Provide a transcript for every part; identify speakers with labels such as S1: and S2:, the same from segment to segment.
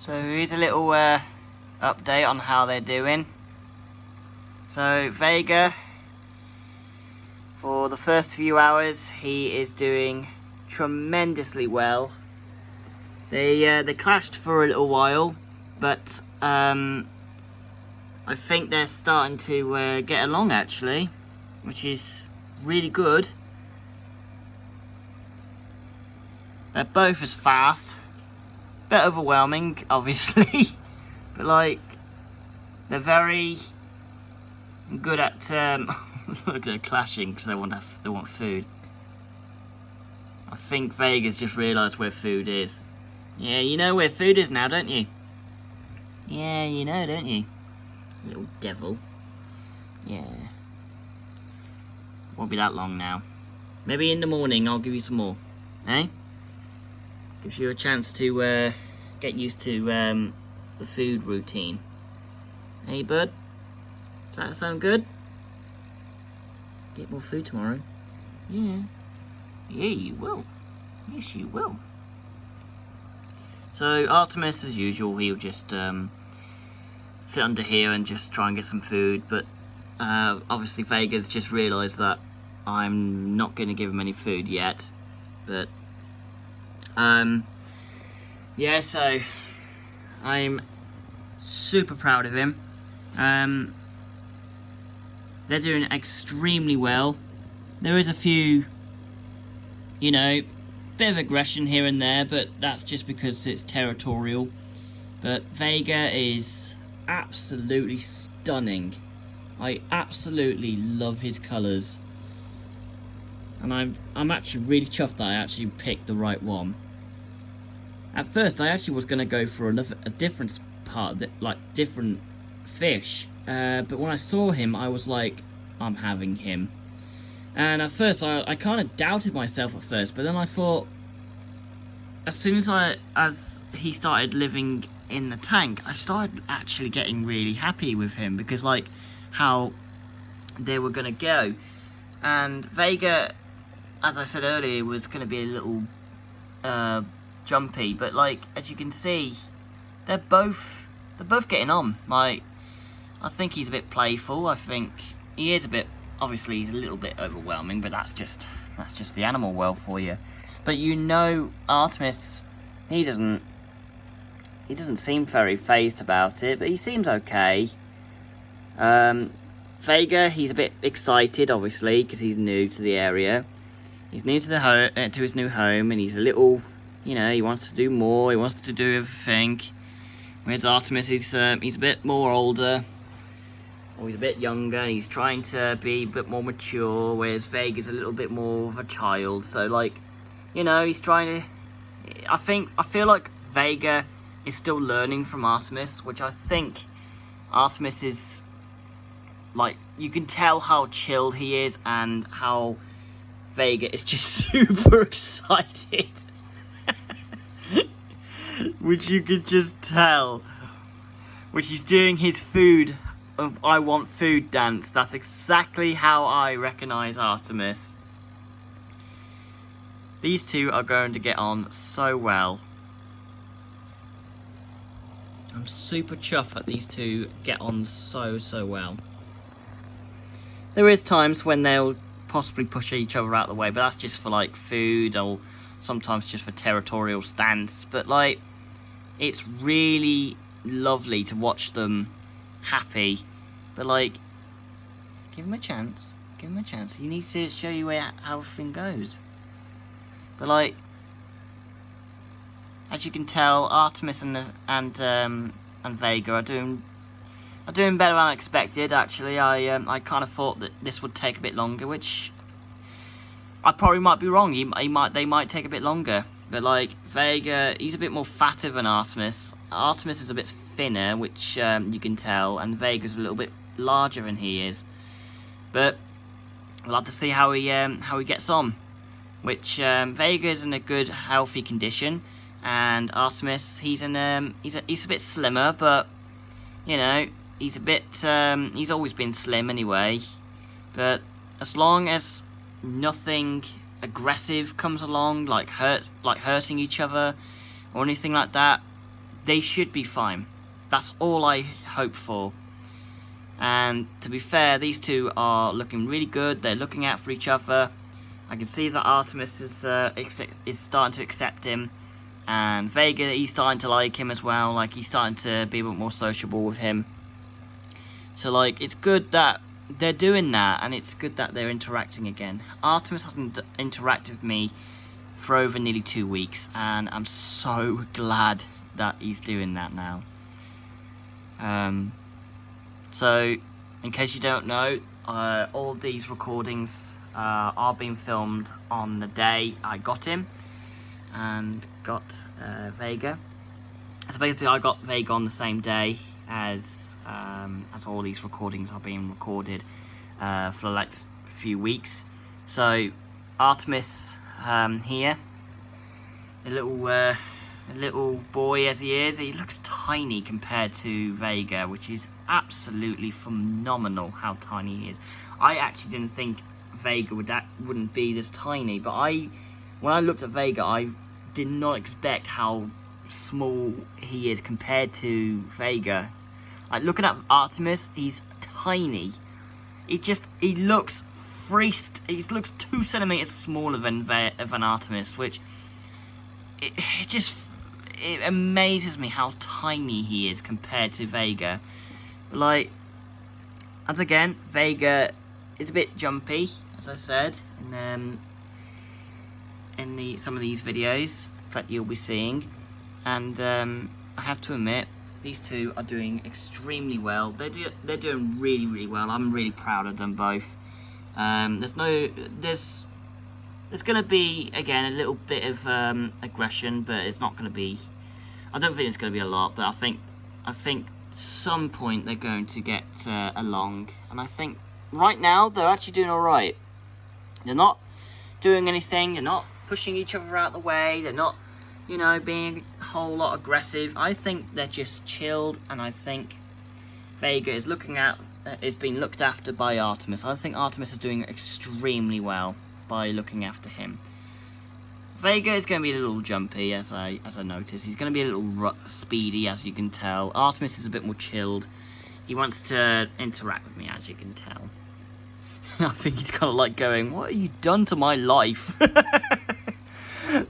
S1: So here's a little update on how they're doing. So Vega, for the first few hours, he is doing tremendously well. They clashed for a little while, but I think they're starting to get along actually, which is really good. They're both as fast. Bit overwhelming, obviously, but like they're very good at look, they're clashing because they want food. I think Vega's just realised where food is. Yeah, you know where food is now, don't you? Yeah, you know, don't you? Little devil. Yeah. Won't be that long now. Maybe in the morning I'll give you some more. Eh? Gives you a chance to get used to the food routine. Hey bud? Does that sound good? Get more food tomorrow. Yeah. Yeah, you will. Yes, you will. So Artemis, as usual, he'll just sit under here and just try and get some food. But obviously Vega's just realised that I'm not going to give him any food yet. But yeah, so I'm super proud of him. They're doing extremely well. There is a few, you know, bit of aggression here and there, but that's just because it's territorial. But Vega is absolutely stunning. I absolutely love his colours. And I'm actually really chuffed that I actually picked the right one. At first, I actually was going to go for a different part, like different fish. But when I saw him, I was like, I'm having him. And at first, I kind of doubted myself at first, but then I thought, as soon as he started living in the tank, I started actually getting really happy with him because like how they were going to go. And Vega, as I said earlier, was going to be a little jumpy, but like as you can see, they're both getting on. Like, I think he's a bit playful. I think he is a bit. Obviously, he's a little bit overwhelming, but that's just the animal world for you. But you know, Artemis, he doesn't seem very phased about it, but he seems okay. Vega, he's a bit excited, obviously, because he's new to the area. He's new to to his new home, and he's a little, you know, he wants to do more. He wants to do everything. Whereas Artemis, he's a bit more older, or he's a bit younger, and he's trying to be a bit more mature. Whereas Vega's a little bit more of a child. So, like, you know, he's trying to. I feel like Vega is still learning from Artemis, which I think Artemis is. Like, you can tell how chilled he is and how Vega is just super excited. Which you could just tell. Which he's doing his food of I want food dance. That's exactly how I recognise Artemis. These two are going to get on so well. I'm super chuffed that these two get on so well. There is times when they'll possibly push each other out of the way, but that's just for like food or sometimes just for territorial stance. But like, it's really lovely to watch them happy. But like, give him a chance. Give him a chance. He needs to show you how everything goes. But like, as you can tell, Artemis and Vega are doing better than I expected. Actually, I kind of thought that this would take a bit longer, which I probably might be wrong. They might take a bit longer. But like Vega, he's a bit more fatter than Artemis. Artemis is a bit thinner, which you can tell, and Vega's a little bit larger than he is. But we'll have to see how he gets on. Which Vega is in a good, healthy condition, and Artemis, he's a bit slimmer, but you know, he's a bit he's always been slim anyway. But as long as nothing aggressive comes along, like hurting each other or anything like that, they should be fine. That's all I hope for. And to be fair, these two are looking really good. They're looking out for each other. I can see that Artemis is starting to accept him, and Vega, he's starting to like him as well. Like, he's starting to be a bit more sociable with him. So like, it's good that they're doing that, and it's good that they're interacting again. Artemis hasn't interacted with me for over nearly 2 weeks, and I'm so glad that he's doing that now. So, in case you don't know, all of these recordings are being filmed on the day I got him and got Vega. So basically, I got Vega on the same day as all these recordings are being recorded for the next few weeks. So Artemis here, a little boy as he is, he looks tiny compared to Vega, which is absolutely phenomenal how tiny he is. I actually didn't think Vega wouldn't be this tiny, but when I looked at Vega, I did not expect how small he is compared to Vega. Like, looking at Artemis, he's tiny. He looks he looks 2 centimeters smaller than Artemis, which it amazes me how tiny he is compared to Vega. But like, as again, Vega is a bit jumpy, as I said in some of these videos that you'll be seeing, and I have to admit, these two are doing extremely well. They're doing really, really well. I'm really proud of them both. There's going to be, again, a little bit of aggression, but it's not going to be. I don't think it's going to be a lot, but I think at some point they're going to get along, and I think right now they're actually doing all right. They're not doing anything. They're not pushing each other out of the way. They're not, being a whole lot aggressive. I think they're just chilled, and I think Vega is being looked after by Artemis. I think Artemis is doing extremely well by looking after him. Vega is going to be a little jumpy, as I noticed. He's going to be a little speedy, as you can tell. Artemis is a bit more chilled. He wants to interact with me, as you can tell. I think he's kind of like going, "What have you done to my life?"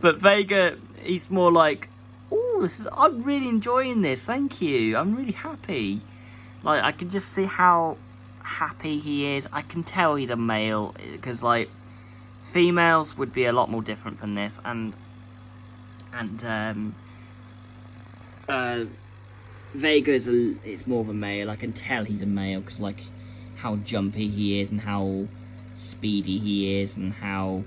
S1: But Vega, he's more like, "Oh, I'm really enjoying this. Thank you. I'm really happy." Like, I can just see how happy he is. I can tell he's a male, because like, females would be a lot more different than this, and Vega is more of a male. I can tell he's a male because like how jumpy he is and how speedy he is and how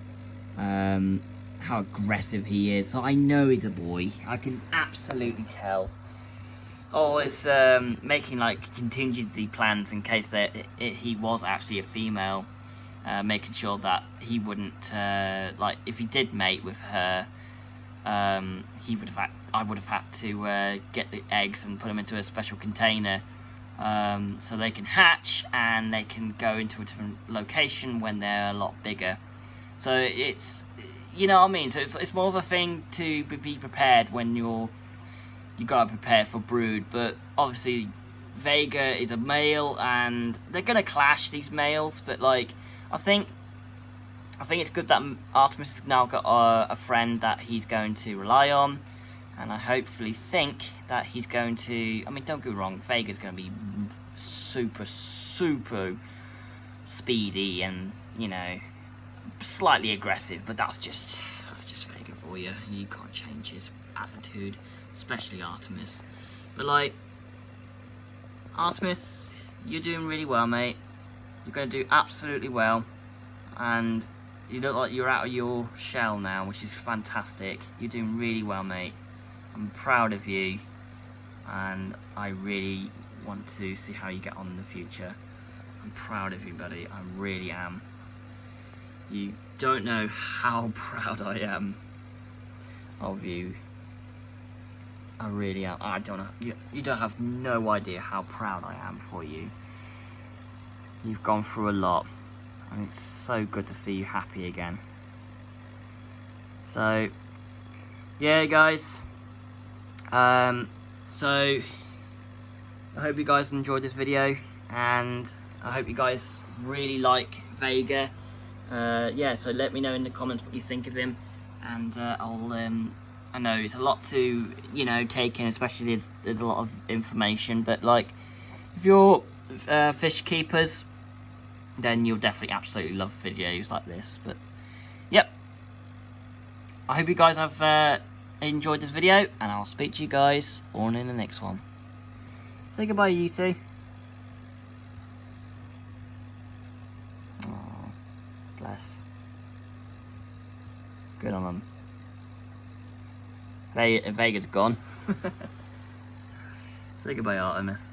S1: aggressive he is. So I know he's a boy. I can absolutely tell. Always making like contingency plans in case that he was actually a female. Making sure that he wouldn't, like, if he did mate with her, I would have had to get the eggs and put them into a special container, so they can hatch and they can go into a different location when they're a lot bigger. So it's, you know what I mean. So it's more of a thing to be prepared when you gotta prepare for brood. But obviously, Vega is a male, and they're gonna clash, these males. But like, I think it's good that Artemis has now got a friend that he's going to rely on, and I hopefully think that he's going to. I mean, don't get me wrong, Vega's going to be super speedy and, slightly aggressive, but that's just Vega for you. You can't change his attitude, especially Artemis. But like, Artemis, you're doing really well, mate. You're going to do absolutely well, and you look like you're out of your shell now, which is fantastic. You're doing really well, mate. I'm proud of you, and I really want to see how you get on in the future. I'm proud of you, buddy. I really am. You don't know how proud I am of you. I really am. I don't know. You don't have no idea how proud I am for you. You've gone through a lot, and it's so good to see you happy again. So, yeah, guys. So I hope you guys enjoyed this video, and I hope you guys really like Vega. Yeah, so let me know in the comments what you think of him, and I know it's a lot to, you know, take in, especially there's a lot of information, but like, if you're fish keepers, then you'll definitely absolutely love videos like this. But yep, I hope you guys have enjoyed this video, and I'll speak to you guys on in the next one. Say goodbye, you two. Oh, bless. Good on them. Vega's gone. Say goodbye, Artemis.